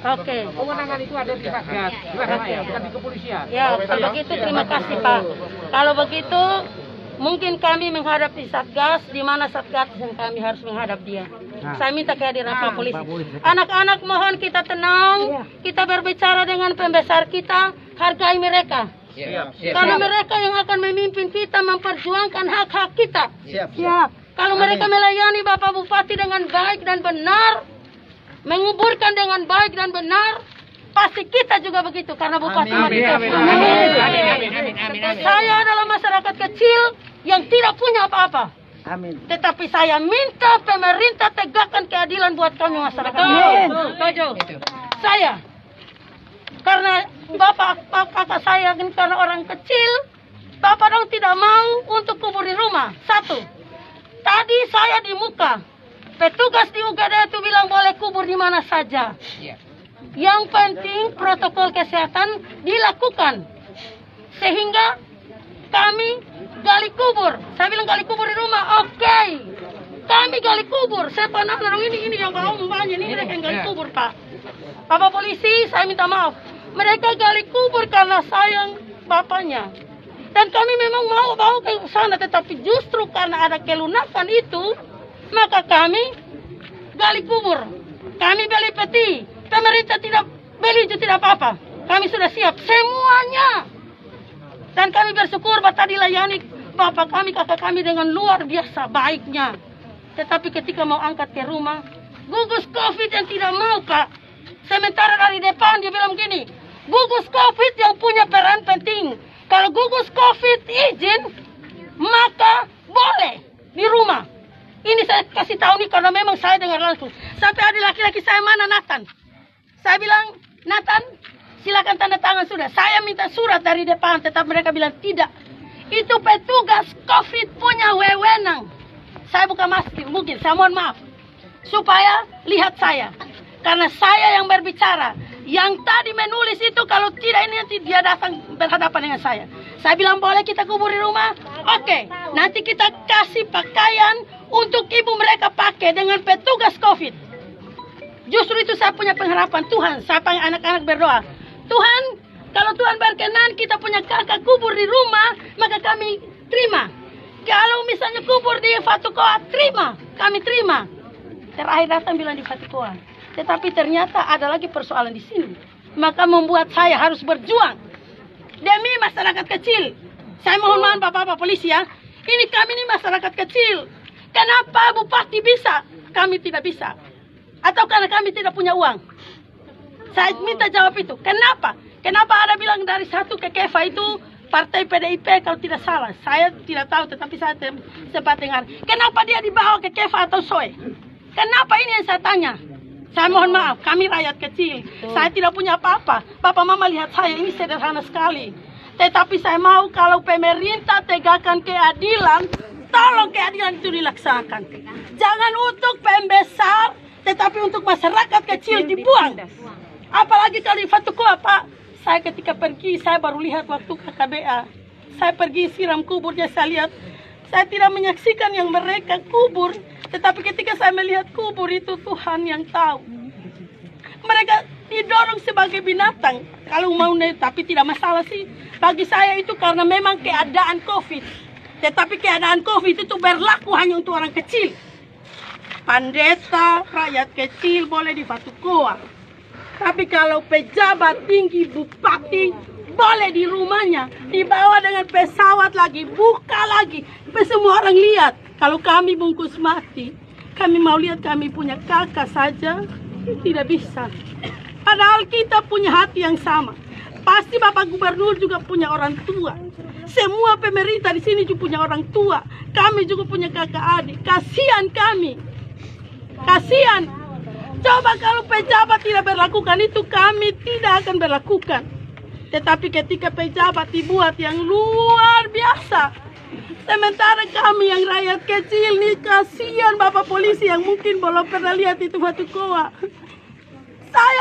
Oke. Kewenangan itu ada di Satgas, bukan di kepolisian. Ya, kalau begitu terima kasih Pak. Kalau begitu mungkin kami menghadap di Satgas, di mana Satgas yang kami harus menghadap dia. Saya minta kehadiran Pak Polisi. Anak-anak mohon kita tenang, kita berbicara dengan pembesar kita, hargai mereka. Karena mereka yang akan memimpin kita memperjuangkan hak-hak kita. Kalau mereka melayani Bapak Bupati dengan baik dan benar, menguburkan dengan baik dan benar, pasti kita juga begitu karena Bupati mereka. Saya adalah masyarakat kecil yang tidak punya apa-apa. Tetapi saya minta pemerintah tegakkan keadilan buat kami masyarakat. Saya karena kakak saya karena orang kecil, Bapak dong tidak mau untuk kubur di rumah. Satu, tadi saya di muka, petugas di UGD itu bilang boleh kubur di mana saja. Yang penting protokol kesehatan dilakukan. Sehingga kami gali kubur. Saya bilang gali kubur di rumah, oke. Kami gali kubur. Saya pernah ini yang bau banyak, ini mereka yang gali kubur, Pak. Bapak Polisi, saya minta maaf. Mereka gali kubur karena sayang bapaknya. Dan kami memang mau bawa ke sana, tetapi justru karena ada kelunakan itu, maka kami gali kubur. Kami beli peti. Pemerintah tidak beli itu tidak apa-apa. Kami sudah siap semuanya. Dan kami bersyukur Bapak tadi layani Bapak kami, kakak kami dengan luar biasa baiknya. Tetapi ketika mau angkat ke rumah, gugus COVID yang tidak mau, Pak. Sementara dari depan dia bilang gini, gugus COVID yang punya peran penting. Kalau gugus COVID izin, maka boleh di rumah. Ini saya kasih tahu nih karena memang saya dengar langsung. Sampai ada laki-laki saya, mana Nathan? Saya bilang, Nathan, silakan tanda tangan sudah. Saya minta surat dari depan, tetap mereka bilang tidak. Itu petugas COVID punya wewenang. Saya buka masker, mungkin saya mohon maaf. Supaya lihat saya. Karena saya yang berbicara. Yang tadi menulis itu kalau tidak ini nanti dia datang berhadapan dengan saya. Saya bilang boleh kita kubur di rumah? Oke, nanti kita kasih pakaian untuk ibu mereka pakai dengan petugas COVID. Justru itu saya punya pengharapan Tuhan. Saya panggil anak-anak berdoa. Tuhan, kalau Tuhan berkenan kita punya kakak kubur di rumah, maka kami terima. Kalau misalnya kubur di Fatukoa, terima. Kami terima. Terakhir datang bilang di Fatukoa. Tetapi ternyata ada lagi persoalan di sini. Maka membuat saya harus berjuang. Demi masyarakat kecil. Saya mohon maaf Bapak-Bapak Polisi ya. Ini kami ini masyarakat kecil. Kenapa Bupati bisa? Kami tidak bisa. Atau karena kami tidak punya uang? Saya minta jawab itu. Kenapa? Kenapa ada bilang dari satu ke Kefa itu partai PDIP kalau tidak salah? Saya tidak tahu, tetapi saya sempat dengar. Kenapa dia dibawa ke Kefa atau Soe? Kenapa ini yang saya tanya? Saya mohon maaf, kami rakyat kecil. Saya tidak punya apa-apa. Bapak Mama lihat saya, ini sederhana sekali. Tetapi saya mau kalau pemerintah tegakkan keadilan, tolong keadilan itu dilaksanakan. Jangan untuk pembesar, tetapi untuk masyarakat kecil dibuang. Apalagi kalau di Fatukoa, Pak. Saya ketika pergi, saya baru lihat waktu KKBA. Saya pergi siram kuburnya, saya lihat. Saya tidak menyaksikan yang mereka kubur. Tetapi ketika saya melihat kubur itu, Tuhan yang tahu. Mereka didorong sebagai binatang. Kalau mau, tapi tidak masalah sih. Bagi saya itu karena memang keadaan COVID. Tetapi keadaan COVID itu berlaku hanya untuk orang kecil. Pendeta, rakyat kecil boleh di Fatukoa. Tapi kalau pejabat tinggi, bupati, boleh di rumahnya. Dibawa dengan pesawat lagi, buka lagi. Semua orang lihat. Kalau kami bungkus mati, kami mau lihat kami punya kakak saja, tidak bisa. Padahal kita punya hati yang sama. Pasti Bapak Gubernur juga punya orang tua. Semua pemerintah di sini juga punya orang tua. Kami juga punya kakak adik. Kasihan kami. Kasihan. Coba kalau pejabat tidak berlakukan itu, kami tidak akan berlakukan. Tetapi ketika pejabat dibuat yang luar biasa, sementara kami yang rakyat kecil nih, kasihan Bapak Polisi yang mungkin belum pernah lihat itu Fatukoa. Saya